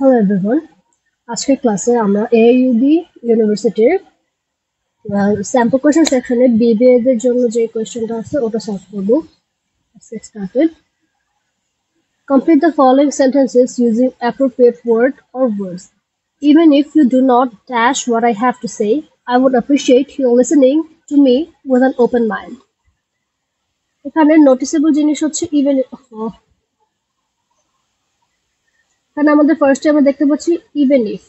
Hello everyone, আজকের ক্লাসে আমরা AIUB ইউনিভার্সিটির স্যাম্পল কোয়েশ্চেন সেকশনে বিবিএ এর জন্য যে কোয়েশ্চেনটা আছে ওটা সলভ করব। Let's get started. Complete the following sentences using appropriate word or words. Even if you do not dash what I have to say, I would appreciate you listening to me with an open mind. এখানে noticeable জিনিস হচ্ছে even এখানে আমাদের ফার্স্টে আমরা দেখতে পাচ্ছি even if.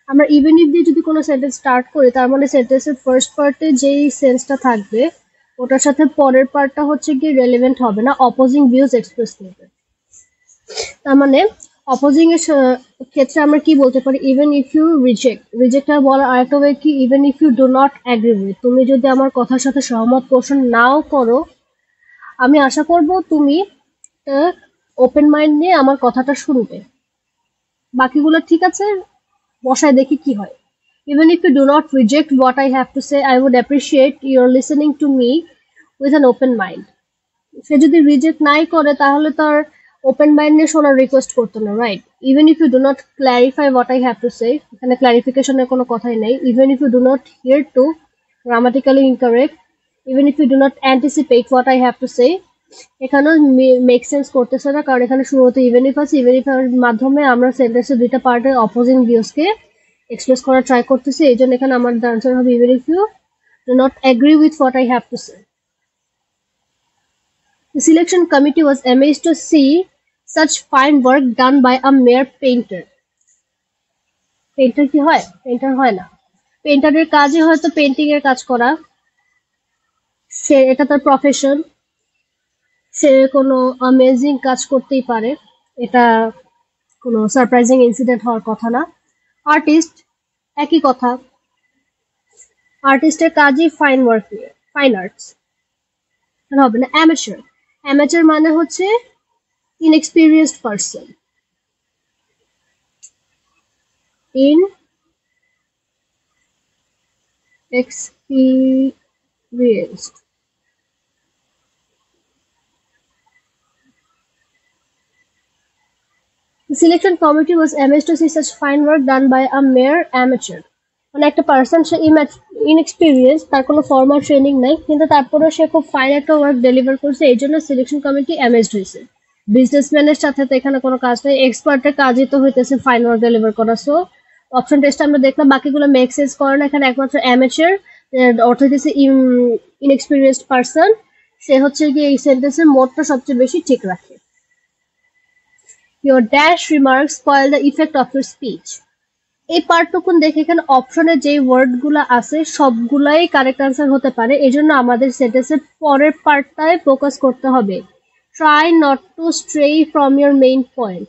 আমরা ইভেন ইফ দিয়ে যদি কোনো সেন্টেন্স স্টার্ট করি তার মানে সেন্টেন্সের ফার্স্ট পার্টে যেই সেন্সটা থাকবে ওটার সাথে পরের পার্টটা হচ্ছে কি রেলেভেন্ট হবে না, অপোজিং ভিউজ এক্সপ্রেস করবে। তার মানে অপোজিং এর ক্ষেত্রে আমরা কি বলতে পারি, ইভেন ইফ ইউ রিজেক্ট বলার আরেকটা ওয়ে কি, even if you do not agree with, তুমি যদি আমার কথার সাথে সহমত পোষণ নাও করো, আমি আশা করব তুমি ওপেন মাইন্ড নিয়ে আমার কথাটা শুনবে। বাকিগুলো ঠিক আছে, বসায় দেখি কি হয়। Even if you do not reject what I have to say, I would appreciate your listening to me with an open mind. সে যদি রিজেক্ট নাই করে তাহলে তার ওপেন মাইন্ড নিয়ে শোনার রিকোয়েস্ট করতো না, right? Even if you do not clarify what I have to say, এখানে ক্ল্যারিফিকেশনের কোনো কথাই নেই। Even if you do not hear to, grammatically incorrect. Even if you do not anticipate what I have to say, এখানেও make sense করতেছে না, কারণ এখানে শুরুতে ইভেন ইফ আছে। ইভেন ইফ এর মাধ্যমে আমরা সেন্টেন্সের দুইটা পার্টের অপোজিং ভিউজকে এক্সপ্রেস করার ট্রাই করতেছি, এই জন্য এখানে আমার আনসার হবে even if you do not agree with what I have to say. The selection committee was amazed to see such fine work done by a mere painter. Painter কি হয়? Painter হয় না। পেইন্টারের কাজই হয়তো পেইন্টিং এর কাজ করা, সে এটা তার প্রফেশন, সে কোনো অ্যামেজিং কাজ করতেই পারে, এটা কোনো সারপ্রাইজিং ইনসিডেন্ট হওয়ার কথা না। আর্টিস্ট, একই কথা, আর্টিস্টের কাজই ফাইন ওয়ার্ক নিয়ে, ফাইন আর্টস হবে না। অ্যামেচার, অ্যামেচার মানে হচ্ছে inexperienced person, inexperienced। The selection committee was amazed to see such fine work done by a mere amateur. মানে একটা পার্সন সে ইনএক্সপিরিয়েন্স, তার কোনো ফর্মাল ট্রেনিং নাই, কিন্তু তারপরেও সে খুব ফাইন একটা ওয়ার্ক ডেলিভার করছে, এই জন্য সিলেকশন কমিটি অ্যামেজড হয়েছে। বিজনেসম্যানের সাথে তো এখানে কোনো কাজ নেই, এক্সপার্টের কাজই তো হইতেছে ফাইন ওয়ার্ক ডেলিভার করা। সো অপশন টেস্ট আমরা দেখলাম, বাকিগুলো মেক সেন্স করে না। এখানে একমাত্র অ্যামেচার অর্থ হইতেছে ইনএক্সপিরিয়েন্সড পার্সন, সে হচ্ছে গিয়ে এই সেন্টেন্সের মোডটা সবচেয়ে বেশি ঠিক রাখে। Your dash remarks spoil the effect of your speech. এই পার্টটুকুন দেখে এখানে অপশনে যে ওয়ার্ডগুলো আছে সবগুলাই কারেক্ট আনসার হতে পারে, এজন্য আমাদের সেন্টেন্সের পরের পার্টটায় ফোকাস করতে হবে। Try not to stray from your main point.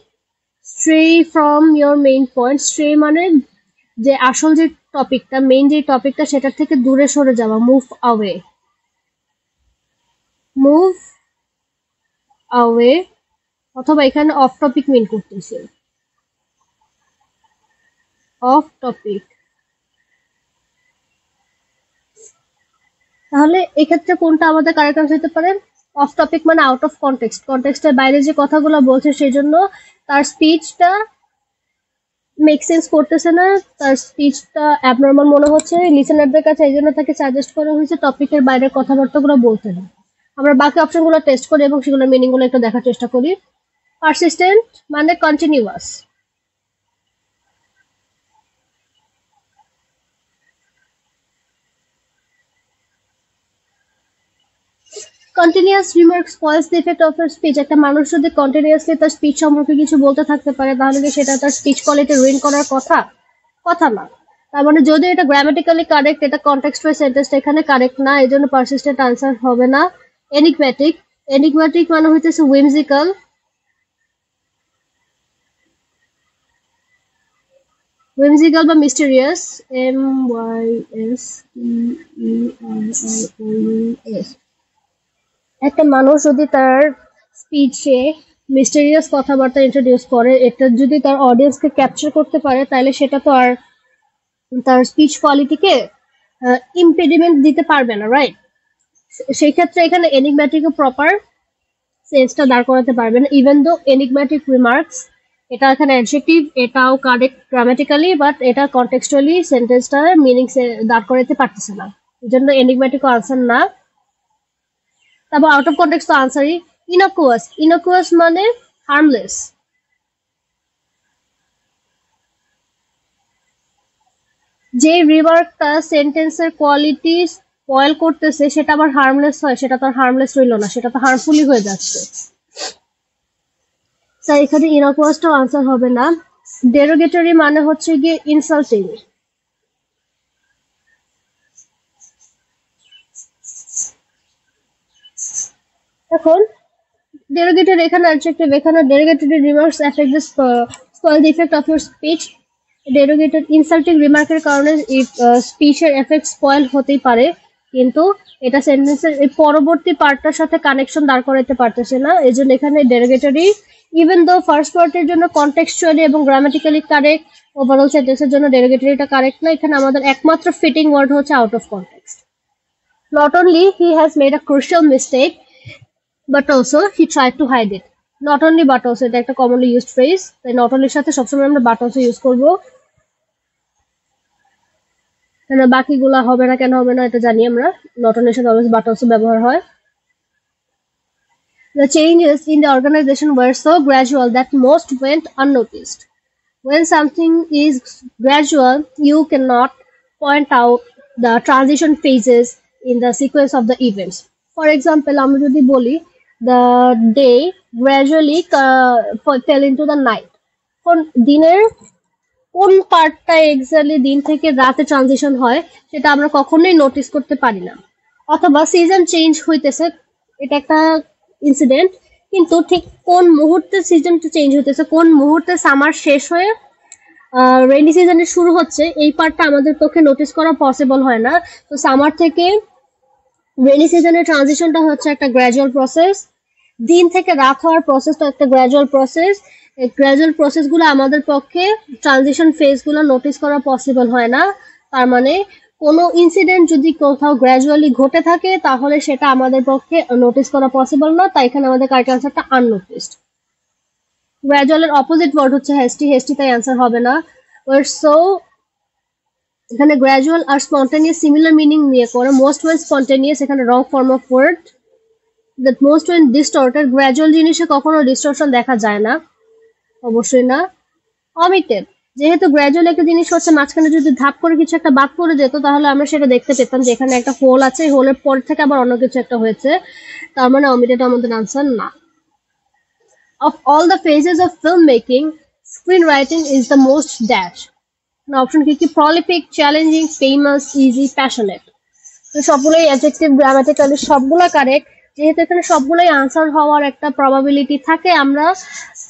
Stray from your main point, stray মানে যে আসল যে টপিকটা, মেইন যে টপিকটা সেটার থেকে দূরে সরে যাওয়া, মুভ আওয়ে, মুভ আওয়ে। অথবা এখানে অফ টপিক মিন করতেছে, অফ টপিক। তাহলে এক্ষেত্রে কোনটা আমাদের কারেক্ট আনসার হতে পারে? অফ টপিক মানে আউট অফ কনটেক্সট, কনটেক্সটের বাইরে যে কথাগুলো বলছে সেই জন্য তার স্পিচটা মেক সেন্স করতেছে না, তার স্পিচটা অ্যাবনর্মাল মনে হচ্ছে লিসেনারদের কাছে, এই জন্য তাকে সাজেস্ট করা হয়েছে টপিকের বাইরের কথাবার্তাগুলো বলতে না। আমরা বাকি অপশনগুলো টেস্ট করি এবং সেগুলোর মিনিংগুলো একটু দেখার চেষ্টা করি। পারসিস্টেন্ট মানে continuous, continuous remark spoils the effect of year speech. একটা মানুষ যদি কন্টিনিউয়াসলি তার স্পিচ সম্পর্কে কিছু বলতে থাকতে পারে তাহলে কি সেটা তার স্পিচ কোয়ালিটি রুইন করার কথা? কথা না। তার মানে যদি এটা গ্রামাটিক্যালি কারেক্ট, এটা কনটেক্সট ওয়াইজ সেন্টেন্সটা এখানে কারেক্ট না, এই জন্য পারসিস্টেন্ট আনসার হবে না। এনিগম্যাটিক, এনিগম্যাটিক মানে হচ্ছে উইমজিক্যাল, whimsical বা মিস্টেরিয়াস, MYSTERIOUS। একটা মানুষ যদি তার স্পিচে মিস্টেরিয়াস কথাবার্তা ইন্ট্রোডিউস করে, এটা যদি তার অডিয়েন্সকে ক্যাপচার করতে পারে তাহলে সেটা তো আর তার স্পিচ কোয়ালিটিকে ইম্পেডিমেন্ট দিতে পারবে না, রাইট? সেই ক্ষেত্রে এখানে এনিগম্যাটিক প্রপার সেন্সটা দাঁড় করাতে পারবে না। ইভেন দো এনিগম্যাটিক রিমার্কস এটা এখানে অ্যাডজেক্টিভ, এটাও কারেক্ট গ্রামাটিক্যালি, বাট এটা কনটেক্সচুয়ালি সেন্টেন্সটা মিনিং দাঁড় করাতে পারতেছে না, এই জন্য এনিগম্যাটিক আনসার না। তারপর আউট অফ কনটেক্সট তো আনসারই। ইনকুয়াস, ইনকুয়াস মানে হার্মলেস। যে রিমার্কটা সেন্টেন্সের কোয়ালিটি স্পয়েল করতেছে সেটা আবার হার্মলেস হয়, সেটা তো আর হার্মলেস রইল না, সেটা তো হার্মফুলি হয়ে যাচ্ছে। তাই এখানে ইনকুয়াসটাও আনসার হবে না। ডেরোগেটরি মানে হচ্ছে গিয়ে ইনসাল্টিং। এখন derogatory এখানে adjective, এখানে derogatory remarks affect the spoil the effect of your speech. derogatory insulting remark এর কারণে স্পিচ এর এফেক্ট স্পয়েল হতেই পারে, কিন্তু এটা সেন্টেন্সের এই পরবর্তী পার্টটার সাথে কানেকশন দাঁড় করাতে পারতেছে না, এজন্য এখানে derogatory ইভেন দো ফার্স্ট পার্টের জন্য কনটেক্সচুয়ালি এবং গ্রামাটিক্যালি কারেক্ট, ওভারঅল সেন্টেন্সের জন্য derogatoryটা কারেক্ট না। এখানে আমাদের একমাত্র ফিটিং ওয়ার্ড হচ্ছে out of context. Not only he has made a crucial mistake but also he tried to hide it. Not only but also, এটা একটা commonly used phrase, তাই not only সাথে সবসময় আমরা but also ইউজ করব। কেন বাকিগুলা হবে না, কেন হবে না এটা জানি আমরা, not only সাথে always but also ব্যবহার হয়। The changes in the organization were so gradual that most went unnoticed. When something is gradual, you cannot point out the transition phases in the sequence of the events. For example, আমরা যদি বলি the day gradually fell into the night, কোন দিনের কোন পার্টটা exactly দিন থেকে রাতে ট্রানজিশন হয় সেটা আমরা কখনোই নোটিস করতে পারি না। অথবা সিজন চেঞ্জ হইতেছে, এটা একটা ইনসিডেন্ট, কিন্তু ঠিক কোন মুহূর্তে সিজনটা চেঞ্জ হইতেছে, কোন মুহূর্তে সামার শেষ হয়ে রেইনি সিজনের শুরু হচ্ছে, এই পার্টটা আমাদের পক্ষে নোটিস করা পসিবল হয় না। তো সামার থেকে রেইনি সিজনের ট্রানজিশনটা হচ্ছে একটা গ্র্যাজুয়াল প্রসেস, দিন থেকে রাত হওয়ার প্রসেসটা একটা গ্র্যাজুয়াল প্রসেস। এই গ্র্যাজুয়াল প্রসেসগুলো আমাদের পক্ষে ট্রানজিশন ফেজগুলো নোটিস করা পসিবল হয় না। তার মানে কোনো ইনসিডেন্ট যদি কোথাও গ্র্যাজুয়ালি ঘটে থাকে তাহলে সেটা আমাদের পক্ষে নোটিস করা পসিবল না, তাই এখানে আমাদের কারেক্ট আনসারটা আননোটিসড। গ্র্যাজুয়ালের অপোজিট ওয়ার্ড হচ্ছে হেস্টি, হেস্টি তাই আনসার হবে না। সো এখানে গ্র্যাজুয়াল আর স্পন্টেনিয়াস সিমিলার মিনিং নিয়ে করে, মোস্ট ওয়েন স্পন্টেনিয়াস এখানে wrong form of word. That most when distorted, gradual জিনিসে কখনো ডিস্টরশন দেখা যায় না, অবশ্যই না। অমিটেড, যেহেতু গ্র্যাজুয়াল একটা জিনিস হচ্ছে মাঝখানে যদি ধাপ করে কিছু একটা বাদ পড়ে যেত তাহলে আমরা সেটা দেখতে পেতাম যে এখানে একটা হোল আছে, হোলের পর থেকে আবার অন্য কিছু একটা হয়েছে, তার মানে অমিটেড আমাদের আনসার না। Of all the phases of filmmaking, screenwriting is the most dash. না অপশন কি prolific, challenging, famous, easy, passionate. তো সবগুলোই অ্যাডজেক্টিভ, গ্রামাটিক্যালি সবগুলা কারেক্ট। যেহেতু এখানে সবগুলোই আনসার হওয়ার একটা প্রবাবিলিটি থাকে, আমরা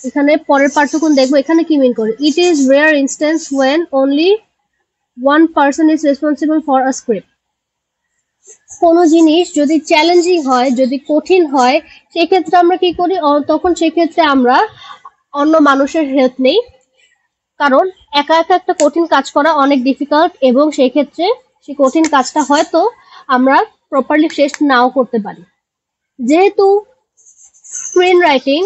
এখানে পরের পার্টটুকুন দেখবো এখানে কি মিন করে। It is rare instance when only one person is responsible for a script. কোনো জিনিস যদি চ্যালেঞ্জিং হয়, যদি কঠিন হয়, সেক্ষেত্রে আমরা কি করি, তখন সেক্ষেত্রে আমরা অন্য মানুষের হেল্প নেই, কারণ একা একা একটা কঠিন কাজ করা অনেক ডিফিকাল্ট, এবং সেই ক্ষেত্রে সেই কঠিন কাজটা হয়তো আমরা প্রপারলি শেষ নাও করতে পারি। যেহেতু স্ক্রিন রাইটিং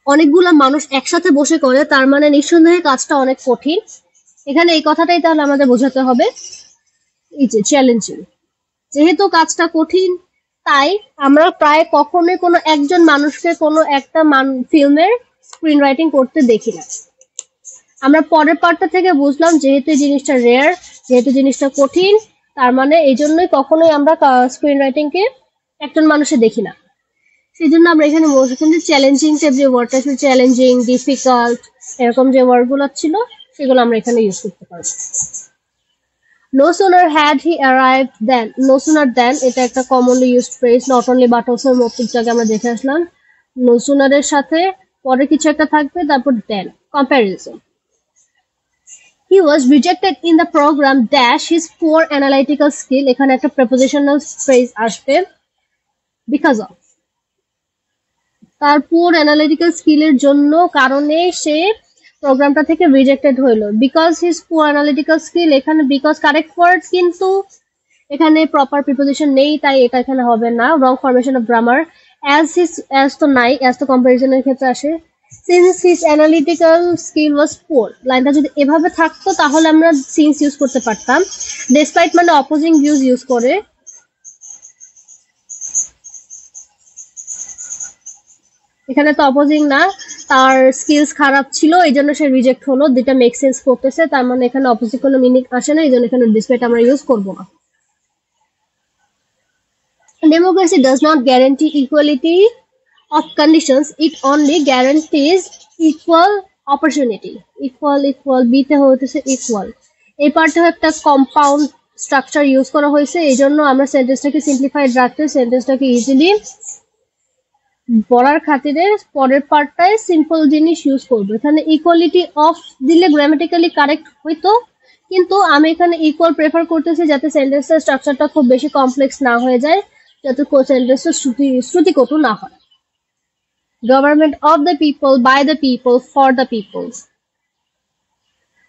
অনেকগুলো মানুষ একসাথে বসে করে, তার মানে নিঃসন্দেহে কাজটা অনেক কঠিন। এখানে এই কথাটাই তাহলে আমাদের বোঝাতে হবে, এই যে চ্যালেঞ্জিং। যেহেতু কাজটা কঠিন তাই আমরা প্রায় কখনোই কোনো একজন মানুষকে কোনো একটা ফিল্মের স্ক্রিন রাইটিং করতে দেখি না। আমরা পরের পার্টটা থেকে বুঝলাম যেহেতু জিনিসটা রেয়ার, যেহেতু জিনিসটা কঠিন, তার মানে এই জন্যই কখনোই আমরা স্ক্রিন রাইটিংকে একজন মানুষে দেখি না। সেই জন্য আমরা এখানে মোস্টলি চ্যালেঞ্জিং যে ওয়ার্ডটা ছিল, চ্যালেঞ্জিং, ডিফিকাল্ট, এরকম যে ওয়ার্ডগুলো ছিল সেগুলো আমরা এখানে ইউজ করতে পারবো। No sooner had he arrived than, no sooner than এটা একটা commonly used phrase, not only but also এর মধ্যে আমরা দেখে আসলাম। no sooner এর সাথে পরে কিছু একটা থাকবে, তারপর then, comparison. He was rejected in the program dash his poor analytical skill, এখানে একটা prepositional phrase আসবে, because of, তার পুয়ার অ্যানালিটিক্যাল স্কিলের জন্য কারণে সে প্রোগ্রামটা থেকে রিজেক্টেড হইলো। Because his poor analytical skill, এখানে বিকজ কারেক্ট ওয়ার্ড, কিন্তু এখানে প্রপার প্রিপোজিশন নেই, তাই এটা এখানে হবে না, wrong formation of grammar. As his, as তো নাই, অ্যাজ তো কম্পারিজনের ক্ষেত্রে আসে। Since his analytical skill was poor, লাইনটা যদি এভাবে থাকতো তাহলে আমরা since ইউজ করতে পারতাম। Despite মানে অপোজিং ভিউজ ইউজ করে, এখানে তো অপোজিং না, তার স্কিলস খারাপ ছিল এই জন্য সে রিজেক্ট হলো, দুটা মেক সেন্স করতেছে, তার মানে এখানে অপোজিট কোনো মিনিং আসে না, এই জন্য এখানে ডিসপ্লেট আমরা ইউজ করবো না। Democracy does not guarantee equality of conditions, it only guarantees equal opportunity. Equal বিতে হইতেছে equal, এই পার্টে একটা কম্পাউন্ড স্ট্রাকচার ইউজ করা হয়েছে, এই জন্য আমরা সেন্টেন্সটাকে সিম্পলিফাইড রাখতে সেন্টেন্সটাকে ইজিলি বলার খাতিরে পরের পার্টটায় সিম্পল জিনিস ইউজ করবো। এখানে ইকুয়ালিটি অফ দিলে গ্রামাটিক্যালি কারেক্ট হইতো, কিন্তু আমি এখানে ইকুয়াল প্রেফার করতেছি যাতে সেন্টেন্সের স্ট্রাকচারটা খুব বেশি কমপ্লেক্স না হয়ে যায়, যাতে সেন্টেন্সটা শ্রুতিকটু না হয়। Government of the people, by the people, for the people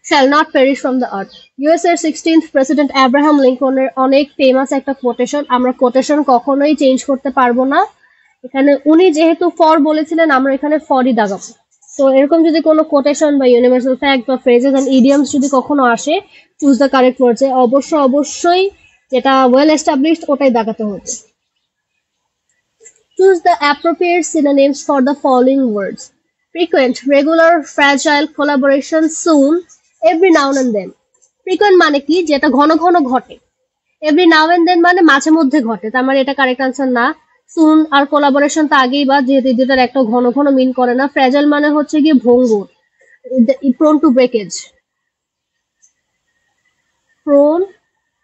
shall not perish from the earth. US এর 16th প্রেসিডেন্ট আব্রাহাম লিঙ্কনের অনেক ফেমাস একটা কোটেশন, আমরা কোটেশন কখনোই চেঞ্জ করতে পারবো না। এখানে উনি যেহেতু ফর বলেছিলেন আমরা এখানে ফরই দাগাবো। তো এরকম যদি কোনো কোটেশন বা ইউনিভার্সাল ফ্যাক্ট বা ফ্রেজেস এন্ড ইডিয়মস যদি কখনো আসে, চুজ দ্য কারেক্ট ওয়ার্ডস, অবশ্যই যেটা ওয়েল এস্টাবলিশড ওটাই দাগাতে হবে। Choose the appropriate synonyms for the following words: frequent, regular, fragile, collaboration, soon, every now and then. frequent মানে কি, যেটা ঘন ঘন ঘটে। every now and then মানে মাঝে মধ্যে ঘটে, তার মানে এটা কারেক্ট আনসার না। সুন আর কোলাবোরেশন তো আগেই বা, যেহেতু দুটার একটা ঘন ঘন মিন করে না। ফ্র্যাজাইল মানে হচ্ছে গিয়ে ভঙ্গুর, prone two breakage, prone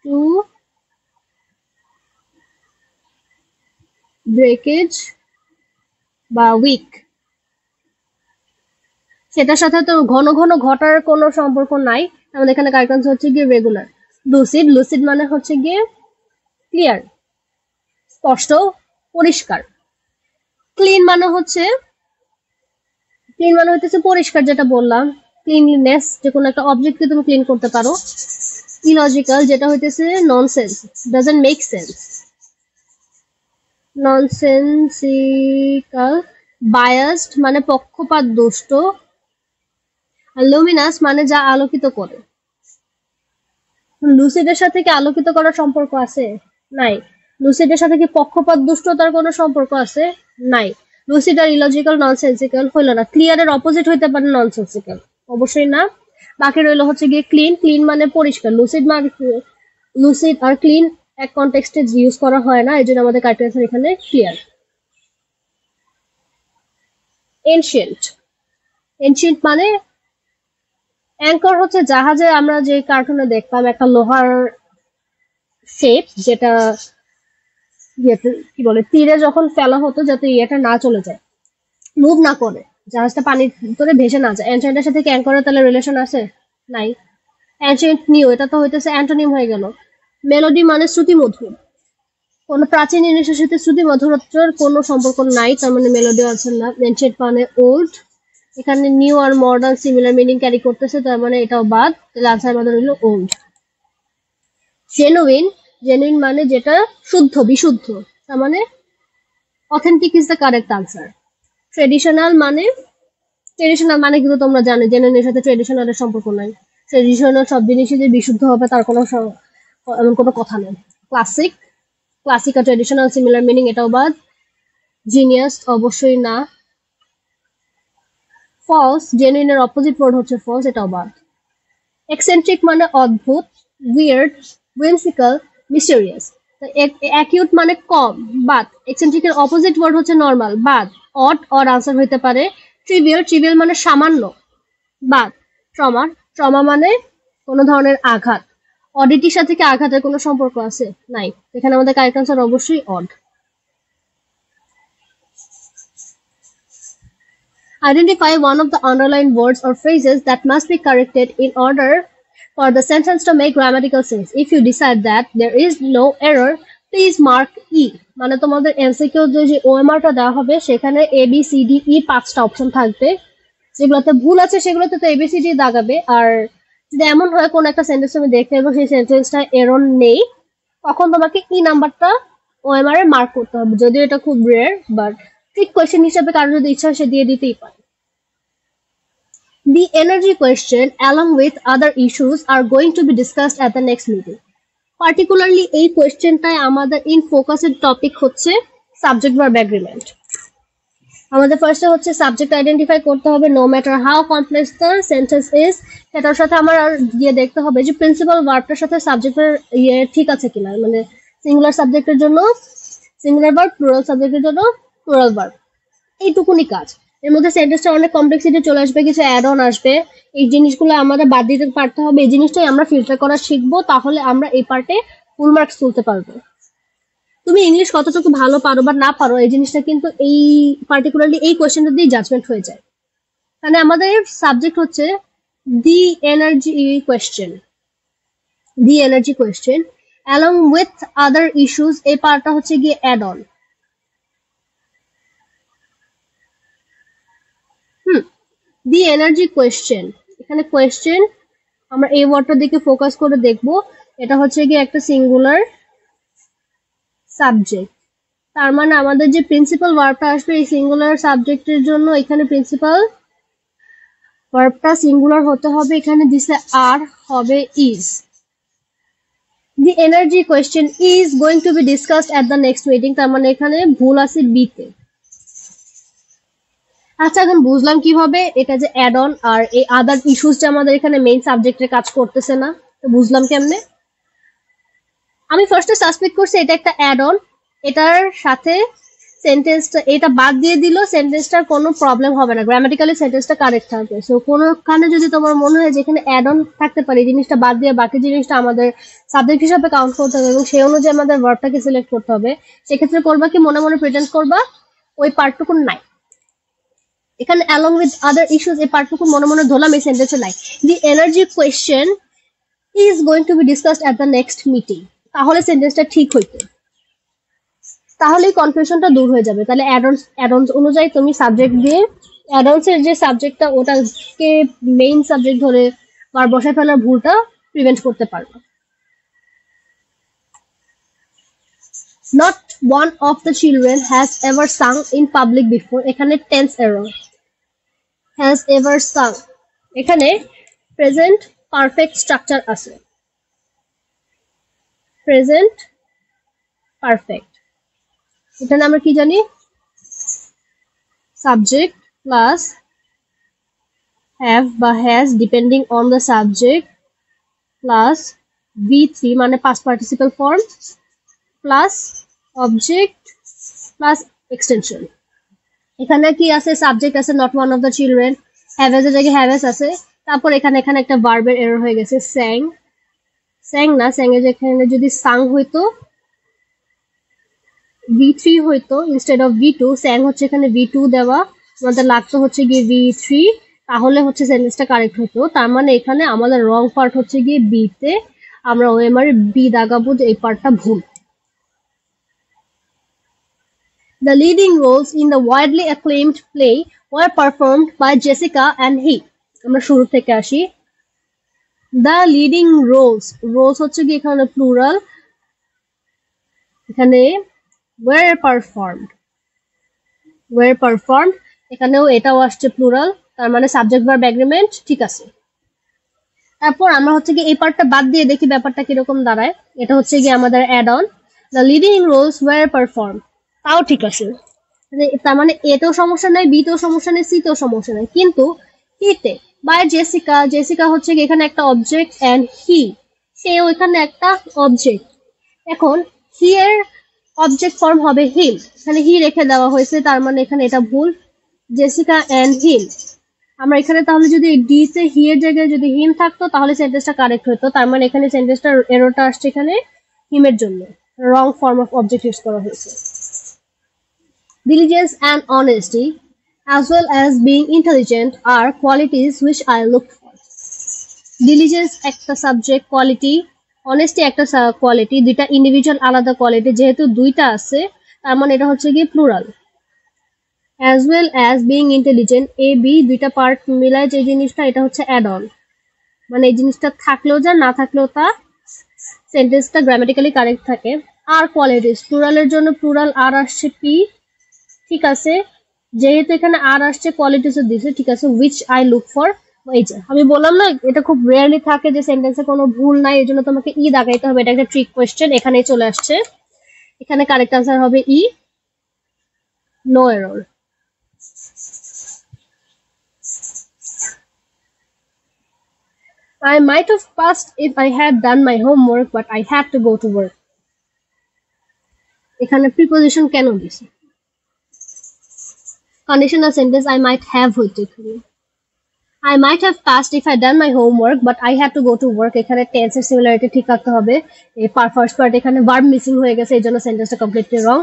two breakage বা উইক, সেটার সাথে তো ঘন ঘন ঘটার কোনো সম্পর্ক নাই, আমাদের এখানে কারেক্ট আনসার হচ্ছে গিয়ে রেগুলার। লুসিড, লুসিড মানে হচ্ছে গিয়ে ক্লিয়ার, স্পষ্ট, পরিষ্কার। ক্লিন মানে হচ্ছে পরিষ্কার, যেটা বললাম ক্লিনলিনেস, যে কোনো একটা অবজেক্টকে তুমি ক্লিন করতে পারো। ইলজিক্যাল যেটা হইতেছে nonsense, doesn't make sense, nonsensical. Biased মানে পক্ষপাত দুষ্ট। লুমিনাস মানে যা আলোকিত করে। লুসিডের সাথে কি আলোকিত করার সম্পর্ক আছে? নাই। লুসিডের সাথে কি পক্ষপাত দুষ্টতার কোনো সম্পর্ক আছে? নাই। লুসিড আর ইলজিক্যাল ননসেন্সিক্যাল হইলো না। ক্লিয়ারের অপোজিট হইতে পারে ননসেন্সিক্যাল, অবশ্যই না। বাকি রইলো হচ্ছে গিয়ে ক্লিন, ক্লিন মানে পরিষ্কার। লুসিড আর ক্লিন এক কনটেক্সটে ইউজ করা হয় না, এই জন্য আমাদের কারেক্ট আনসার এখানে ক্লিয়ার। এনশিয়েন্ট, এনশিয়েন্ট মানে অ্যাঙ্কর হচ্ছে জাহাজে আমরা যে কার্টুনে দেখতাম একটা লোহার শেপ, যেটা কি বলে তীরে যখন ফেলা হতো যাতে ইয়েটা না চলে যায়, মুভ না করে, জাহাজটা পানির ভিতরে ভেসে না যায়। অ্যানশিয়েন্টের সাথে কি অ্যাঙ্করের তাহলে রিলেশন আছে? নাই। অ্যানশিয়েন্ট নিউ, এটা তো হইতেছে অ্যান্টোনিম হয়ে গেল। মেলোডি মানে শ্রুতি মধুর, কোনো প্রাচীন জিনিসের সাথে শ্রুতি মধুরত্বের কোনো সম্পর্ক নাই, তার মানে মেলোডি আছে না। এনশিয়েন্ট মানে ওল্ড, এখানে নিউ আর মডার্ন সিমিলার মিনিং ক্যারি করতেছে, তার মানে এটাও বাদ, তাহলে আনসার আমাদের হলো ওল্ড। জেনুইন, জেনুইন মানে যেটা শুদ্ধ, বিশুদ্ধ, তার মানে authentic is the correct answer. Traditional মানে কিন্তু তোমরা জানো জেনুইনের সাথে ট্রেডিশনালের সম্পর্ক নাই। ট্রেডিশনাল সব জিনিসই যে বিশুদ্ধ হবে তার এমন কোনো কথা নেই। ক্লাসিক, ক্লাসিক আর ট্রেডিশনাল সিমিলার মিনিং, এটাও বাদ। জিনিয়াস অবশ্যই না। ফলস, জেনুইনের অপোজিট ওয়ার্ড হচ্ছে ফলস, এটাও বাদ। এক্সেন্ট্রিক মানে অদ্ভুত, উইয়ার্ড, whimsical, mysterious। অ্যাকিউট মানে কম, বাদ। এক্সেন্ট্রিকের অপোজিট ওয়ার্ড হচ্ছে নর্মাল, বাদ। অড, অর আনসার হইতে পারে। ট্রিভিয়াল, ট্রিভিয়াল মানে সামান্য, বাদ। ট্রমা, ট্রমা মানে কোনো ধরনের আঘাত। অডিটির সাথে কি আঘাতের কোনো সম্পর্ক আছে? নাই। এখানে আমাদের কারেক্ট আনসার অবশ্যই odd. Identify one of the underlined words or phrases that must be corrected in order for the sentence to make grammatical sense. If you decide that there is no error, please mark E. মানে তোমাদের MCQ যে ওএমআরটা দেওয়া হবে সেখানে A B C D E 5টা option থাকবে, যেগুলোতে ভুল আছে সেগুলোতে তো এবিসিডি দাগাবে। আর যদি এমন হয় কোন একটা সেন্টেন্স তুমি দেখতে পাবো সেই সেন্টেন্সটা এরর নেই, তখন তোমাকে ই নাম্বারটা ওএমআর এ মার্ক করতে হবে, যদিও এটা খুব রেয়ার, বাট ট্রিক কোয়েশ্চেন হিসেবে কারো যদি ইচ্ছা সে দিয়ে দিতেই পারে। The energy question along with other issues are going to be discussed at the next meeting. Particularly এই কোয়েশ্চেনটায় আমাদের ইন ফোকাসের টপিক হচ্ছে সাবজেক্ট ভার্ব এগ্রিমেন্ট। আমাদের ফার্স্টে হচ্ছে সাবজেক্ট আইডেন্টিফাই করতে হবে, no matter how complex the sentence is. সেটার সাথে আমার আর গিয়ে দেখতে হবে যে প্রিন্সিপাল ভার্বটার সাথে সাবজেক্টের ঠিক আছে কিনা, মানে সিঙ্গুলার সাবজেক্টের জন্য সিঙ্গুলার ভার্ব, প্লুরাল সাবজেক্টের জন্য প্লুরাল ভার্ব। এইটুকুনি কাজ। এর মধ্যে সেন্টেন্সটা অনেক কমপ্লেক্সিটি চলে আসবে, কিছু অ্যাড অন আসবে, এই জিনিসগুলো আমাদের বাদ দিতে পারতে হবে। এই জিনিসটাই আমরা ফিল্টার করা শিখবো, তাহলে আমরা এই পার্টে ফুল মার্কস তুলতে পারবো। তুমি ইংলিশ কতটুকু ভালো পারো বা না পারো এই জিনিসটা কিন্তু এই পার্টিকুলারলি এই কোয়েশ্চেনটা দিয়ে জাজমেন্ট হয়ে যায়। মানে আমাদের সাবজেক্ট হচ্ছে the energy question, the energy question along with other issues, এই পার্টটা হচ্ছে গিয়ে add on. The energy question, এখানে কোয়েশ্চেন আমরা এই ওয়ার্ডটার দিকে ফোকাস করে দেখব। এটা হচ্ছে গিয়ে একটা সিঙ্গুলার সাবজেক্ট, তার মানে আমাদের যে প্রিন্সিপাল ভার্বটা আসবে এই সিঙ্গুলার সাবজেক্টের জন্য এখানে প্রিন্সিপাল ভার্বটা সিঙ্গুলার হতে হবে। এখানে দিছে আর, হবে is. The energy question is going to be discussed at the next meeting, তার মানে এখানে ভুল আছে বিতে। আচ্ছা, এখন বুঝলাম কিভাবে এটা যে অ্যাড অন আর এই আদার ইস্যুসটা আমাদের এখানে মেইন সাবজেক্টে কাজ করতেছে না, তো বুঝলাম কেমনে। আমি ফার্স্টে সাসপেক্ট করছি এটা একটা অ্যাড অন, এটার সাথে সেন্টেন্সটা এটা বাদ দিয়ে দিল, সেন্টেন্সটার কোনো প্রবলেম হবে না, গ্রামাটিক্যালি সেন্টেন্সটা কারেক্ট থাকবে। সো কোনোখানে যদি তোমার মনে হয় যে এখানে অ্যাড অন থাকতে পারে, এই জিনিসটা বাদ দিয়ে বাকি জিনিসটা আমাদের সাবজেক্ট হিসাবে কাউন্ট করতে হবে এবং সেই অনুযায়ী আমাদের ভার্বটাকে সিলেক্ট করতে হবে, সেক্ষেত্রে করবা কি মনে মনে প্রেজেন্ট করবা ওই পার্টটুকু নাই। এখানে অ্যালং উইথ আদার ইস্যুস এই পার্টটুকু মনে মনে ধরলাম, এই সেন্টেন্সে নাই। The energy question is going to be discussed at the next meeting, তাহলে সেন্টেন্সটা ঠিক হইতো, তাহলেই কনফিউশনটা দূর হয়ে যাবে। তাহলে অ্যাডঅনস অনুযায়ী তুমি সাবজেক্ট দিয়ে অ্যাডঅনসের যে সাবজেক্টটা ওটাকে মেইন সাবজেক্ট ধরে বার বসায় ফেলার ভুলটা প্রিভেন্ট করতে পারবে। Not one of the children has ever sung in public before, এখানে tense error, has ever sung, এখানে প্রেজেন্ট পারফেক্ট স্ট্রাকচার আছে, প্রেজেন্ট পারফেক্ট। এখানে আমরা কি জানি, সাবজেক্ট প্লাস হ্যাভ বা has depending on the subject plus V3 মানে past participle form plus object plus extension. এখানে কি আছে, সাবজেক্ট আছে not one of the children, haves এর জায়গায় হ্যাভেজ আছে, তারপর এখানে একটা ভার্বের এরর হয়ে গেছে, স্যাং, স্যাং না, স্যাং এর যেখানে যদি সাং হইতো V3 হইতো ইনস্টেড অফ V2, স্যাং হচ্ছে এখানে V2 দেওয়া, আমাদের লাগতো হচ্ছে গিয়ে V3, তাহলে হচ্ছে সেন্টেন্সটা কারেক্ট হতো। তার মানে এখানে আমাদের রং পার্ট হচ্ছে গিয়ে বি তে, আমরা ওএমআর বি দাগাবো যে এই পার্টটা ভুল। The leading roles in the widely acclaimed play were performed by Jessica and he, আমরা শুরু থেকে আসি। The leading roles, roles হচ্ছে কি এখানে প্লুরাল, এখানে were performed, were performed, এখানেও এটাও আসছে প্লুরাল, তার মানে সাবজেক্ট ভার্ব এগ্রিমেন্ট ঠিক আছে। তারপর আমরা হচ্ছে কি এই পার্টটা বাদ দিয়ে দেখি ব্যাপারটা কিরকম দাঁড়ায়। এটা হচ্ছে কি আমাদের add on, the leading roles were performed, তাও ঠিক আছে, তার মানে এতেও সমস্যা নাই, বিতেও সমস্যা নেই, সিতেও সমস্যা নেই, কিন্তু হিতে বাই জেসিকা, জেসিকা হচ্ছে এখানে একটা অবজেক্ট এন্ড হি, সেও এখানে একটা অবজেক্ট। এখন হি এর অবজেক্ট ফর্ম হবে হিম, এখানে হি রেখে দেওয়া হয়েছে, তার মানে এখানে এটা ভুল, জেসিকা এন্ড হিম। আমরা এখানে তাহলে যদি ডি তে হি এর জায়গায় যদি হিম থাকতো তাহলে সেন্টেন্সটা কারেক্ট হতো, তার মানে এখানে সেন্টেন্সটার এররটা আসছে এখানে হিমের জন্য, রং ফর্ম অফ অবজেক্ট ইউজ করা হয়েছে। Diligence and honesty, as well as being intelligent, are qualities which I looked for. Diligence একটা সাবজেক্ট কোয়ালিটি, honesty একটা কোয়ালিটি, দুইটা ইন্ডিভিজুয়াল আলাদা কোয়ালিটি, যেহেতু দুইটা আছে তার মানে এটা হচ্ছে কি plural. As well as being intelligent, A B দুইটা পার্ট মিলায় যে জিনিসটা, এটা হচ্ছে অ্যাড অন, মানে এই জিনিসটা থাকলেও যা না থাকলেও তা, সেন্টেন্সটা গ্রামাটিক্যালি কারেক্ট থাকে। আর কোয়ালিটিস, প্লুরালের জন্য প্লুরাল আর আসছে পি, ঠিক আছে, যেহেতু এখানে আর আসছে কোয়ালিটিসও দিছে, ঠিক আছে, which I look for, এই যে আমি বললাম না, এটা খুব রেয়ারলি থাকে যে সেন্টেন্সে কোনো ভুল নাই, এই জন্য তোমাকে ই দাগাইতে হবে। এটা একটা ট্রিক কোয়েশ্চেন, এখানেই চলে আসছে। এখানে কারেক্ট আনসার হবে E, no error. I might have passed if I had done my homework, but I had to go to work. এখানে প্রিপোজিশন কেন দিছি? Conditional sentence I might have হইতো এখানে। I might have passed if I done my homework, but I had to go to work. এখানে tense এর similarity ঠিক রাখতে হবে। এই ফার্স্ট পার্ট এখানে ভার্ব মিসিং হয়ে গেছে, এই জন্য সেন্টেন্সটা কমপ্লিটলি রং।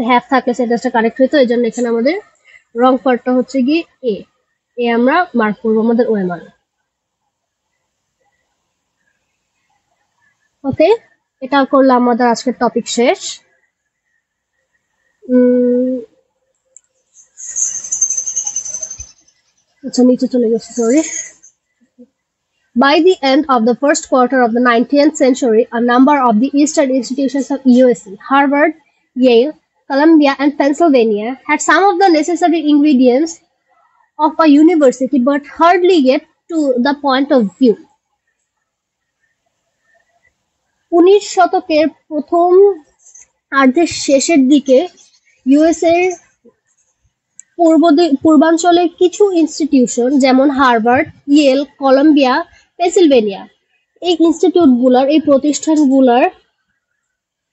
হ্যাভ থাকলে সেন্টেন্সটা কারেক্ট হইতো, এই জন্য এখানে আমাদের রং পার্টটা হচ্ছে কি এ। এ আমরা মার্ক করবো আমাদের ওএমআর। ওকে, এটা করলে আমাদের আজকের টপিক শেষ। আচ্ছা নিচে চলে গেছে, sorry. By the end of the first quarter of the 19th century, a number of the Eastern institutions of USA, Harvard, Yale, Columbia, and Pennsylvania had some of the necessary ingredients of a university but hardly yet to the point of view. 19 শতকের প্রথম অর্ধের শেষের দিকে USA পূর্বাঞ্চলের কিছু institution যেমন Harvard, Yale, Colombia, Pennsylvania, এই ইনস্টিটিউটগুলোর, এই প্রতিষ্ঠানগুলোর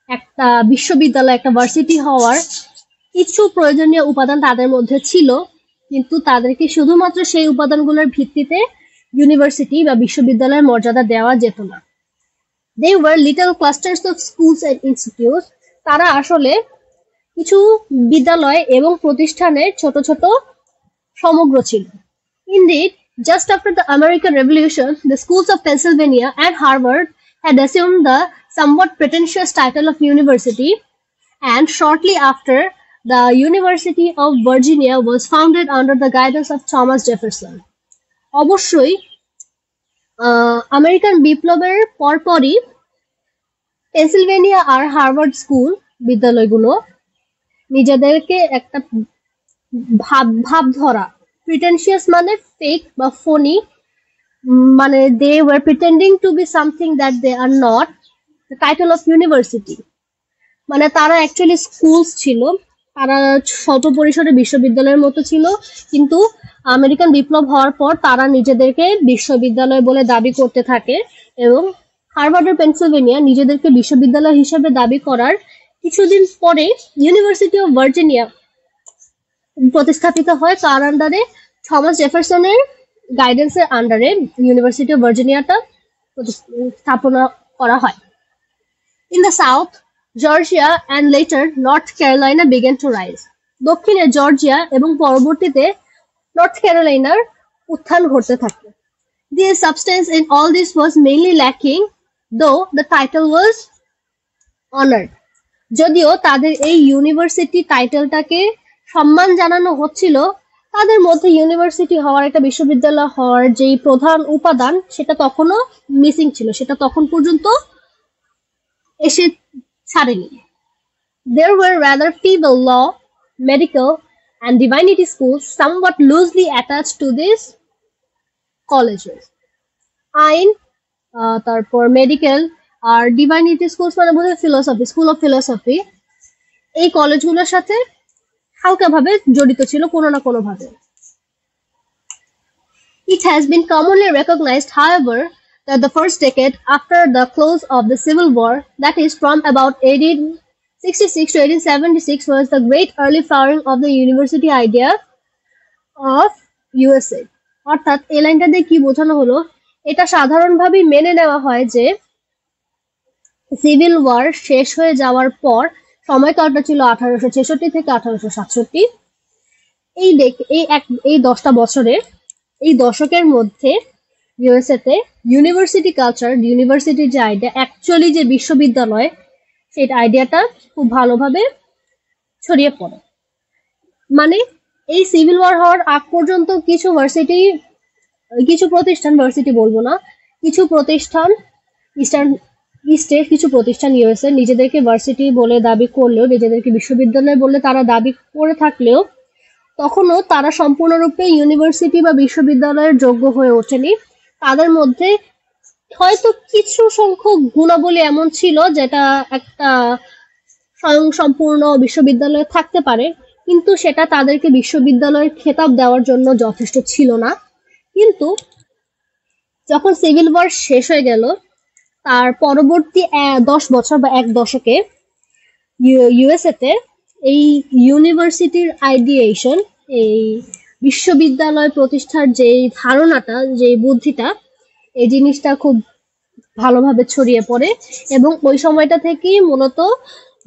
একটা বিশ্ববিদ্যালয়, একটা ভার্সিটি হওয়ার কিছু প্রয়োজনীয় উপাদান তাদের মধ্যে ছিল, কিন্তু তাদেরকে শুধুমাত্র সেই উপাদানগুলোর ভিত্তিতে ইউনিভার্সিটি বা বিশ্ববিদ্যালয়ের মর্যাদা দেওয়া যেত না। They were little clusters of schools and institutes. তারা আসলে কিছু বিদ্যালয় এবং প্রতিষ্ঠানের ছোট ছোট সমগ্র ছিল। Indeed, just after the American Revolution, the schools of Pennsylvania and Harvard had assumed the somewhat pretentious title of university, and shortly after, the University of Virginia was founded under the guidance of Thomas Jefferson. অবশ্যই American বিপ্লবের পরপরই Pennsylvania আর Harvard school বিদ্যালয়গুলো নিজেদেরকে একটা ভাব ধরা, প্রিটেনশিয়াস মানে fake বা phony, মানে they were pretending to be something that they are not, the title of university, মানে তারা অ্যাকচুয়ালি স্কুলস ছিল, তারা স্বল্প পরিসরে বিশ্ববিদ্যালয়ের মতো ছিল, কিন্তু আমেরিকান বিপ্লব হওয়ার পর তারা নিজেদেরকে বিশ্ববিদ্যালয় বলে দাবি করতে থাকে, এবং হার্ভার্ড আর পেনসিলভেনিয়া নিজেদেরকে বিশ্ববিদ্যালয় হিসেবে দাবি করার কিছুদিন পরে ইউনিভার্সিটি অফ ভার্জিনিয়া প্রতিস্থাপিত হয়, তার আন্ডারে থমাস জেফারসনের গাইডেন্সের আন্ডারে ইউনিভার্সিটি অফ ভার্জিনিয়াটা স্থাপনা করা হয়। In the south, Georgia and later North Carolina began to rise. দক্ষিণে জর্জিয়া এবং পরবর্তীতে নর্থ ক্যারোলাইনার উত্থান ঘটতে থাকে। The substance in all this was mainly lacking, though the title was honored. যদিও তাদের এই ইউনিভার্সিটি টাইটেলটাকে সম্মান জানানো হচ্ছিল, তাদের মধ্যে ইউনিভার্সিটি হওয়ার, একটা বিশ্ববিদ্যালয় হওয়ার যেই প্রধান উপাদান সেটা তখনও মিসিং ছিল, সেটা তখন পর্যন্ত এসে ছাড়েনি। There were rather feeble law, medical, and divinity schools somewhat loosely attached to these colleges. আইন, তারপর মেডিকেল আর ডিভাইনিটি স্কুলস মানে বোধহয় ফিলোসফি, স্কুল অফ ফিলোসফি, এই কলেজগুলোর সাথে হালকাভাবে জড়িত ছিল কোনো না কোনো ভাবে। It has been commonly recognized, however, that the first decade after the close of the Civil War, that is from about 1866 to 1876, was the great early flowering of the university idea of USA. অর্থাৎ এই লাইনটা দিয়ে কি বোঝানো হলো, এটা সাধারণভাবে মেনে নেওয়া হয় যে সিভিল ওয়ার শেষ হয়ে যাওয়ার পর সময়কালটা ছিল 1866 থেকে 1867। এই 10টা বছরের, এই দশকের মধ্যে ইউএসএতে ইউনিভার্সিটি কালচার, ইউনিভার্সিটির যে আইডিয়া, অ্যাকচুয়ালি যে বিশ্ববিদ্যালয়, সেই আইডিয়াটা খুব ভালোভাবে ছড়িয়ে পড়ে। মানে এই সিভিল ওয়ার হওয়ার আগ পর্যন্ত কিছু প্রতিষ্ঠান, ভার্সিটি বলবো না, কিছু প্রতিষ্ঠান ইস্টের কিছু প্রতিষ্ঠান ইউএসএ নিজেদেরকে ভার্সিটি বলে দাবি করলেও, নিজেদেরকে বিশ্ববিদ্যালয় বলে তারা দাবি করে থাকলেও, তখনও তারা সম্পূর্ণরূপে ইউনিভার্সিটি বা বিশ্ববিদ্যালয়ের যোগ্য হয়ে ওঠেনি। তাদের মধ্যে হয়তো কিছু সংখ্যক গুণাবলী এমন ছিল যেটা একটা স্বয়ংসম্পূর্ণ বিশ্ববিদ্যালয়ে থাকতে পারে, কিন্তু সেটা তাদেরকে বিশ্ববিদ্যালয়ের খেতাব দেওয়ার জন্য যথেষ্ট ছিল না। কিন্তু যখন সিভিল ওয়ার শেষ হয়ে গেল, তার পরবর্তী 10 বছর বা এক দশকে ইউএসএ তে এই ইউনিভার্সিটির আইডিয়েশন, এই বিশ্ববিদ্যালয় প্রতিষ্ঠার যে ধারণাটা, যে বুদ্ধিটা, এই জিনিসটা খুব ভালোভাবে ছড়িয়ে পড়ে এবং ওই সময়টা থেকেই মূলত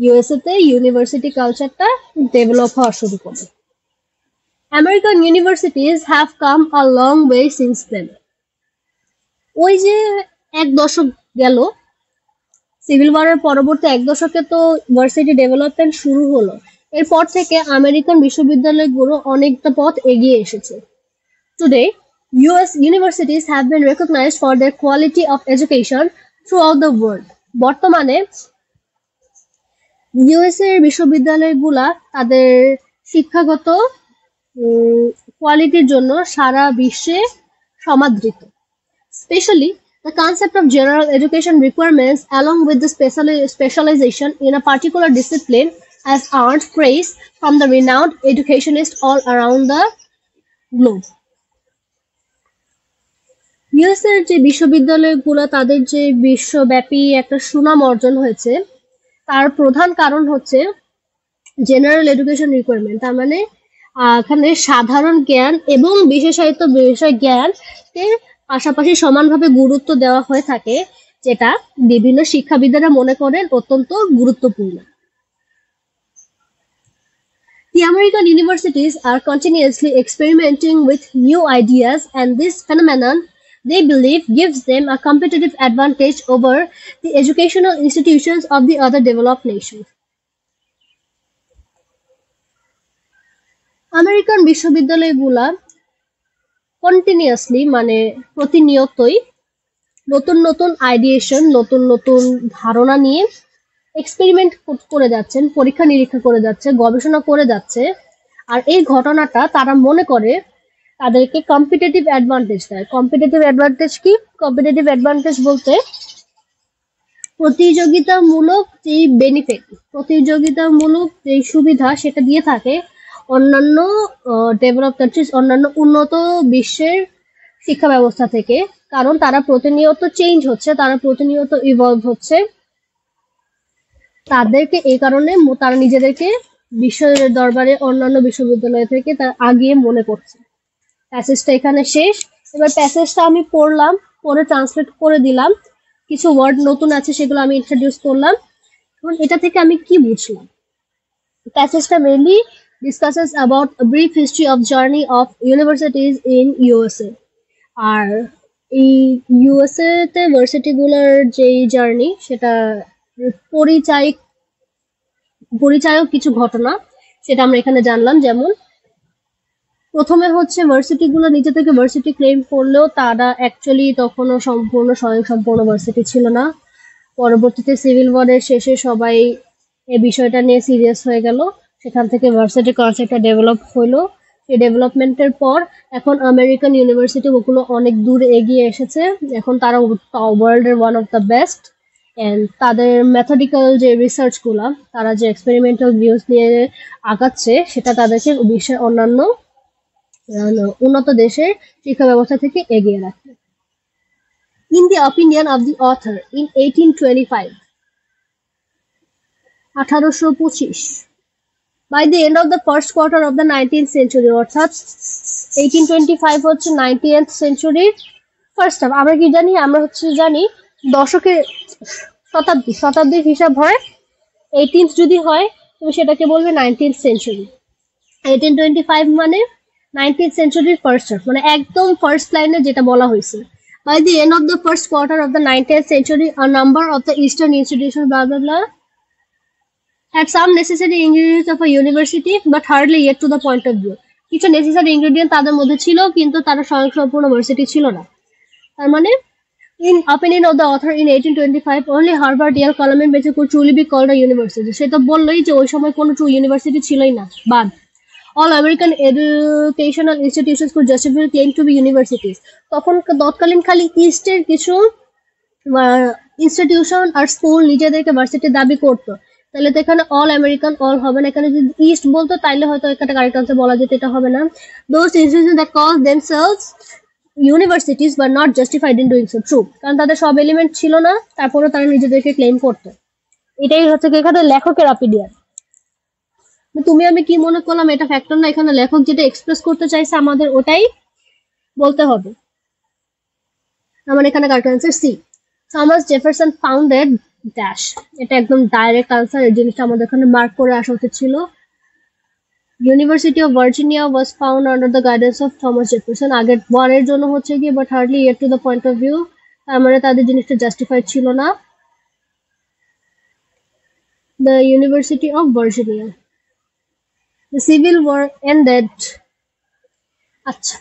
ইউএসএ তে ইউনিভার্সিটি কালচারটা ডেভেলপ হওয়া শুরু করে। American universities have come a long way since then. ওই যে এক দশক গেল, সিভিল ওয়ারের পরবর্তী এক দশকে তো ভার্সিটি ডেভেলপমেন্ট শুরু হলো। এরপর থেকে আমেরিকান বিশ্ববিদ্যালয়গুলো অনেকটা পথ এগিয়ে এসেছে। Today, US universities have been recognized for their quality of education throughout the world. বর্তমানে ইউএস এর বিশ্ববিদ্যালয়গুলা তাদের শিক্ষাগত কোয়ালিটির জন্য সারা বিশ্বে সমাদৃত। Especially, the concept of general education requirements, along with the specialization in a particular discipline, has earned praise from the renowned educationists all around the globe. US এর যে বিশ্ববিদ্যালয়গুলো তাদের যে বিশ্বব্যাপী একটা সুনাম অর্জন হয়েছে, তার প্রধান কারণ হচ্ছে জেনারেল এডুকেশন রিকোয়ারমেন্ট। তার মানে এখানে সাধারণ জ্ঞান এবং বিশেষায়িত বিষয় জ্ঞানকে পাশাপাশি সমানভাবে গুরুত্ব দেওয়া হয়ে থাকে, যেটা বিভিন্ন শিক্ষাবিদেরা মনে করেন অত্যন্ত গুরুত্বপূর্ণ। The American universities are continuously experimenting with new ideas, and this phenomenon, they believe, gives them a competitive advantage over the educational institutions of the other developed nations. American বিশ্ববিদ্যালয়গুলা কন্টিনিউয়াসলি, মানে প্রতিনিয়তই নতুন নতুন আইডিয়েশন, নতুন নতুন ধারণা নিয়ে experiment করে যাচ্ছেন, পরীক্ষা নিরীক্ষা করে যাচ্ছে, গবেষণা করে যাচ্ছে। আর এই ঘটনাটা তারা মনে করে তাদেরকে কম্পিটিটিভ অ্যাডভান্টেজ দেয়। কম্পিটিটিভ অ্যাডভান্টেজ কি? কম্পিটিটিভ অ্যাডভান্টেজ বলতে প্রতিযোগিতামূলক যে বেনিফিট, প্রতিযোগিতামূলক যে সুবিধা সেটা দিয়ে থাকে অন্যান্য ডেভেলপ কান্ট্রিজ, অন্যান্য উন্নত বিশ্বের শিক্ষা ব্যবস্থা থেকে। কারণ তারা প্রতিনিয়ত চেঞ্জ হচ্ছে, তারা প্রতিনিয়ত ইভলভ হচ্ছে। তাদেরকে এই কারণে তারা নিজেদেরকে বিশ্বের দরবারে অন্যান্য বিশ্ববিদ্যালয় থেকে তার আগিয়ে মনে করছে। প্যাসেজটা এখানে শেষ। এবার প্যাসেজটা আমি পড়লাম, পরে ট্রান্সলেট করে দিলাম। কিছু ওয়ার্ড নতুন আছে, সেগুলো আমি ইন্ট্রোডিউস করলাম। এখন এটা থেকে আমি কি বুঝলাম? প্যাসেজটা mainly discusses about a brief history of journey of universities in USA. আর এই ইউএসএ তে ভার্সিটি গুলোর যে জার্নি, সেটা পরিচায়ক কিছু ঘটনা সেটা আমরা এখানে জানলাম। যেমন প্রথমে হচ্ছে ভার্সিটি গুলো নিজে থেকে ভার্সিটি ক্লেম করলেও তারা অ্যাকচুয়ালি তখনও স্বয়ংসম্পূর্ণ ভার্সিটি ছিল না। পরবর্তীতে সিভিল ওয়ারের শেষে সবাই এই বিষয়টা নিয়ে সিরিয়াস হয়ে গেল, সেখান থেকে ভার্সিটি কনসেপ্টটা ডেভেলপ হলো। এই ডেভেলপমেন্টের পর এখন আমেরিকান ইউনিভার্সিটি ওগুলো অনেক দূর এগিয়ে এসেছে। এখন তারা ওয়ার্ল্ডের one of the best. And তাদের মেথডিক্যাল যে রিসার্চগুলো, তারা যে এক্সপেরিমেন্টাল ভিউজ নিয়ে আগাচ্ছে, সেটা তাদেরকে বিশ্বের অন্যান্য উন্নত দেশের শিক্ষা ব্যবস্থা থেকে এগিয়ে রাখে। In the opinion of the author, in 1825, 1825, by the end of the first quarter of the 19th century, অর্থাৎ 1825 হচ্ছে 19th century ফার্স্ট হাফ। আমরা কি জানি? আমরা জানি দশকের শতাব্দীর হিসাব হয় 18th যদি হয় তুমি সেটাকে বলবে 19th century। 1825 মানে 19th century ফার্স্ট হাফ, মানে একদম ফার্স্ট লাইনে যেটা বলা হয়েছে। By the end of the first quarter of the 19th century, a number of the Eastern institutions, blah blah blah, had some necessary ingredients of a university, but hardly yet to the point of view. কিছু necessary ingredient তাদের মধ্যে ছিল, কিন্তু তারা স্বয়ংসম্পূর্ণ varsity ছিল না। তার মানে in opinion of the author, in 1825 only Harvard, Yale, Columbia could truly be called a university. সে তো বললোই যে ওই সময় কোনো ট্রু ইউনিভার্সিটি ছিলই না, বাদ। all American educational institutions could justify claim to be universities. তখন তৎকালীন খালি ইস্টের কিছু ইনস্টিটিউশন আর স্কুল নিজেদেরকে ভার্সিটি দাবি করতো, তাহলে তো এখানে অল আমেরিকান অল হবে না, এখানে যদি ইস্ট বলতো তাইলে হয়তো একটা কারেক্ট আনসার বলা যেত, এটা হবে না। Those institution that call themselves universities but not justified in doing so, true, কারণ তাদের সব এলিমেন্ট ছিল না, তারপরেও তারা নিজেদেরকে ক্লেম করতো। এটাই হচ্ছে কি এখানে লেখকের অপিনিয়ন। তুমি আমি কি মনে করলাম এটা ফ্যাক্টর না, এখানে লেখক যেটা এক্সপ্রেস করতে চাইছে আমাদের ওটাই বলতে হবে। আমার এখানে correct answer C, Thomas Jefferson founded dash, এটা একদম ডাইরেক্ট আনসার, এই জিনিসটা আমাদের এখানে মার্ক করে আসা উচিত ছিল। University of Virginia was found under the guidance of Thomas Jefferson, আগের ওয়ানের জন্য হচ্ছে কি but hardly yet to the point of view, তার মানে তাদের জিনিসটা জাস্টিফাইড ছিল না। The University of Virginia, the civil War ended, আচ্ছা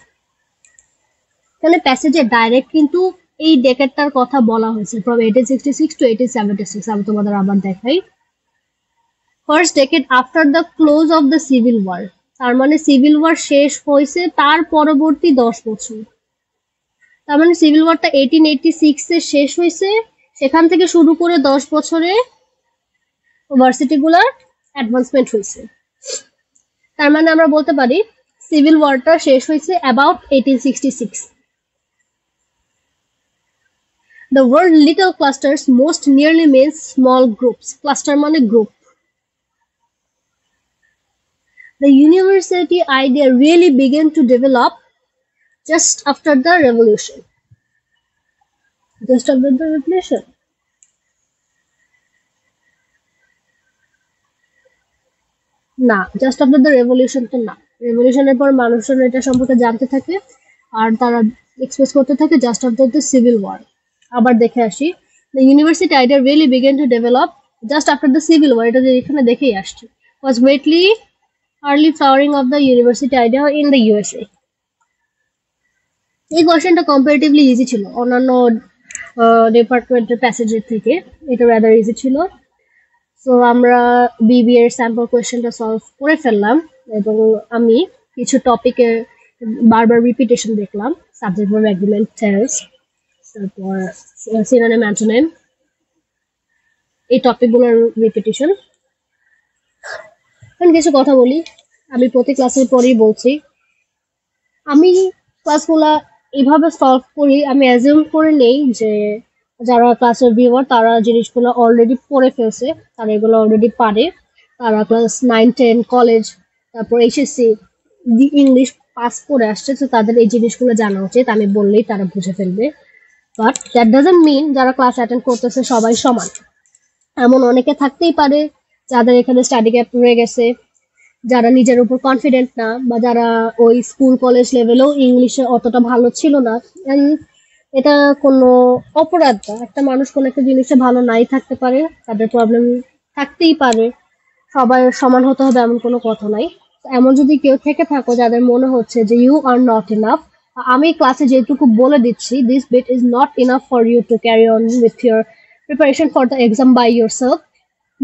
তাহলে প্যাসেজে ডাইরেক্ট কিন্তু এই ডেকেটটার কথা বলা হয়েছে, ফ্রম 1866 to 1876। আমি তোমাদের আবার দেখাই, first decade after the close of the civil War, তার মানে সিভিল ওয়ার শেষ হয়েছে তার পরবর্তী 10 বছর, তার মানে সিভিল ওয়ারটা 1886 এ শেষ হয়েছে, সেখান থেকে শুরু করে 10 বছরে ভার্সিটিগুলোর অ্যাডভান্সমেন্ট হয়েছে, তার মানে আমরা বলতে পারি সিভিল ওয়ারটা শেষ হয়েছে about 1866। The word little clusters most nearly means small groups. Cluster মানে group. The university idea really began to develop just after the revolution. Just after the revolution. না, জাস্ট আফটার দ্য রেভলিউশন তো না, রেভলিউশনের পর মানুষজন এটা সম্পর্কে জানতে থাকে আর তারা এক্সপ্রেস করতে থাকে just after the civil war. আবার দেখে আসি, the university idea really begin to develop just after the civil war, এটা যে এখানে দেখেই আসছি, was greatly early flowering of the university idea in the USA. এই কোয়েশ্চেনটা কম্পারেটিভলি ইজি ছিল অন্যান্য ডিপার্টমেন্টের প্যাসেজের থেকে, এটা রাদার ইজি ছিল। সো আমরা বিবি এর স্যাম্পল কোয়েশ্চেনটা সলভ করে ফেললাম এবং আমি কিছু টপিকের বারবার রিপিটেশন দেখলাম, সাবজেক্ট ভার্ব এগ্রিমেন্ট টেন্স, তারপর সিনোনিম অ্যান্টোনিম, এই টপিকগুলোর রিপিটেশন। এখন কিছু কথা বলি, আমি প্রতি ক্লাসের পরেই বলছি, আমি ক্লাসগুলা এইভাবে সলভ করি, আমি অ্যাজিউম করে নেই যে যারা ক্লাসের ভিউয়ার তারা জিনিসগুলো অলরেডি পড়ে ফেলছে, তারা এগুলো অলরেডি পারে, তারা ক্লাস 9, 10 কলেজ তারপর এইচএসসি ইংলিশ পাস করে আসছে, তো তাদের এই জিনিসগুলো জানা উচিত, আমি বললেই তারা বুঝে ফেলবে। বাট দ্যাট ডাজন্ট মিন যারা ক্লাস অ্যাটেন্ড করতেছে সবাই সমান, এমন অনেকে থাকতেই পারে যাদের এখানে স্টাডি গ্যাপ রয়ে গেছে, যারা নিজের উপর কনফিডেন্ট না, বা যারা ওই স্কুল কলেজ লেভেলেও ইংলিশে অতটা ভালো ছিল না। এটা কোনো অপরাধ না, একটা মানুষ কোনো একটা জিনিসে ভালো নাই থাকতে পারে, তাদের প্রবলেম থাকতেই পারে, সবাই সমান হতে হবে এমন কোনো কথা নাই। এমন যদি কেউ থেকে থাকো যাদের মনে হচ্ছে যে ইউ আর নট ইনাফ, আমি ক্লাসে যেটুকু বলে দিচ্ছি, this bit is not enough for you to carry on with your preparation for the exam by yourself,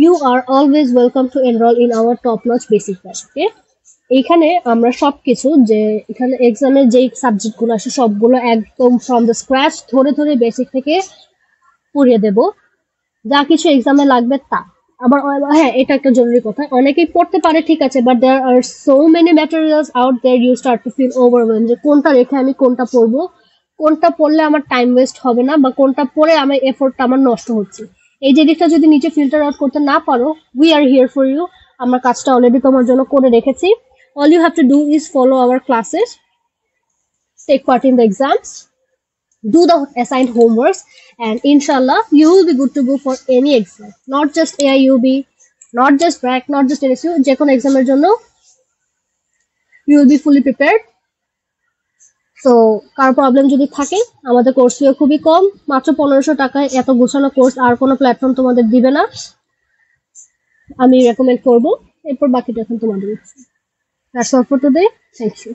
you are always welcome to enrol in our top notch basic class. Okay, এইখানে আমরা সবকিছু যে এখানে এক্সামের যেই সাবজেক্টগুলো আসে সবগুলো একদম ফ্রম দ্য স্ক্র্যাচ ধরে ধরে বেসিক থেকে পড়িয়ে দেব, যা কিছু এক্সামে লাগবে তা। আবার হ্যাঁ, এটা একটা জরুরি কথা, অনেকেই পড়তে পারে ঠিক আছে, but there are so many materials out there, you start to feel overwhelm, যে কোনটা রেখে আমি কোনটা পড়বো, কোনটা পড়লে আমার টাইম ওয়েস্ট হবে না, বা কোনটা পড়ে আমার এফোর্টটা আমার নষ্ট হচ্ছে। এই জিনিসটা যদি নিচে ফিল্টার আউট করতে না পারো, we are here for you, আমরা কাজটা অলরেডি তোমার জন্য করে রেখেছি। All you have to do is follow our classes, take part in the exams, do the assigned homeworks, and inshallah you will be good to go for any exam, not just AIUB, not just BRAC, not just NSU, যে কোনো এক্সামের জন্য you will be fully prepared. So car problem যদি থাকে, আমাদের course fee খুবই কম, মাত্র 1500 টাকায় এত গোছানো কোর্স আর কোনো প্ল্যাটফর্ম তোমাদের দিবে না, আমি রেকমেন্ড করবো। এরপর বাকিটা এখন তোমাদের। That's all for today. Thank you.